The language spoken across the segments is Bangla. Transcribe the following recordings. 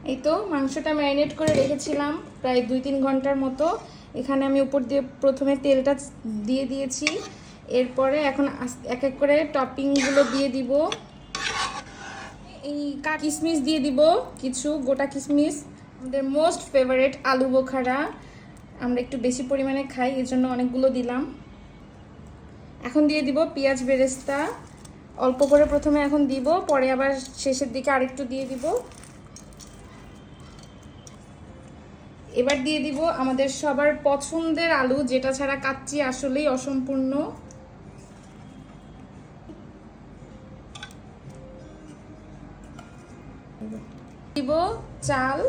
এই তো মাংসটা ম্যারিনেট করে রেখেছিলাম প্রায় 2-3 ঘন্টার মতো। এখানে আমি উপর দিয়ে প্রথমে তেলটা দিয়ে দিয়েছি, এরপরে এখন এক এক করে টপিংগুলো দিয়ে দিব। এই কিশমিশ দিয়ে দিব, কিছু গোটা কিশমিশ, আমাদের মোস্ট ফেভারিট আলু বোখারা, আমরা একটু বেশি পরিমাণে খাই এর জন্য অনেকগুলো দিলাম। এখন দিয়ে দিব পেঁয়াজ বেরেস্তা, অল্প করে প্রথমে এখন দিব, পরে আবার শেষের দিকে আরেকটু দিয়ে দিব। এবার দিয়ে দিব আমাদের সবার পছন্দের আলু, যেটা ছাড়া কাচ্চি আসলেই অসম্পূর্ণ। দিব চাল,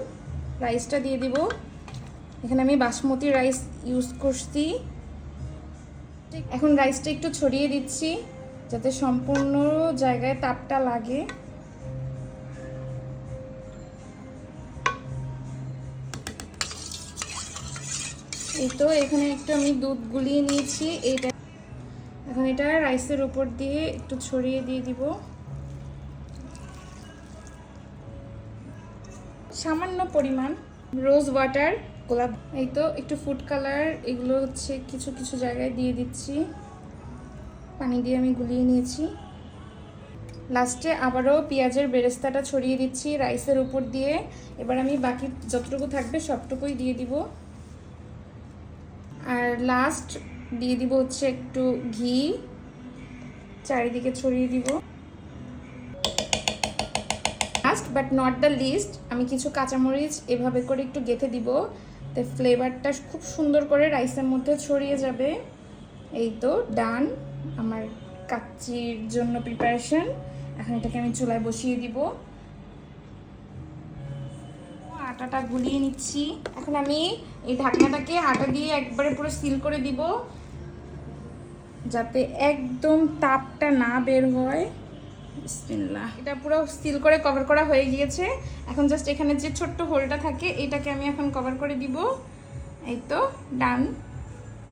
রাইসটা দিয়ে দিব। এখানে আমি বাসমতি রাইস ইউজ করছি। এখন রাইসটা একটু ছড়িয়ে দিচ্ছি যাতে সম্পূর্ণ জায়গায় তাপটা লাগে। এই তো এখানে একটু আমি দুধ গুলিয়ে নিয়েছি, এইটা এখন এটা রাইসের উপর দিয়ে একটু ছড়িয়ে দিয়ে দিব। সামান্য পরিমাণ রোজ ওয়াটার, গোলাপ, এই তো একটু ফুড কালার, এগুলো হচ্ছে কিছু কিছু জায়গায় দিয়ে দিচ্ছি। পানি দিয়ে আমি গুলিয়ে নিয়েছি। লাস্টে আবারও পেঁয়াজের বেরেস্তাটা ছড়িয়ে দিচ্ছি রাইসের উপর দিয়ে। এবার আমি বাকি যতটুকু থাকবে সবটুকুই দিয়ে দিব। আর লাস্ট দিয়ে দিব হচ্ছে একটু ঘি, চারিদিকে ছড়িয়ে দিব। Last but not the least, আমি কিছু কাঁচামরিচ এভাবে করে একটু গেঁথে দিব, তাই ফ্লেভারটা খুব সুন্দর করে রাইসের মধ্যে ছড়িয়ে যাবে। এই তো ডান আমার কাচ্চির জন্য প্রিপারেশন। এখন এটাকে আমি চুলায় বসিয়ে দিব। আটাটা গুলিয়ে নিচ্ছি। এখন আমি এই ঢাকনাটাকে আটা দিয়ে একবারে পুরো সিল করে দিব যাতে একদম তাপটা না বের হয়। বিসমিল্লাহ, এটা পুরো সিল করে কভার করা হয়ে গিয়েছে। এখন জাস্ট এখানে যে ছোট্ট হোলটা থাকে এটাকে আমি এখন কভার করে দিব। এই তো ডান।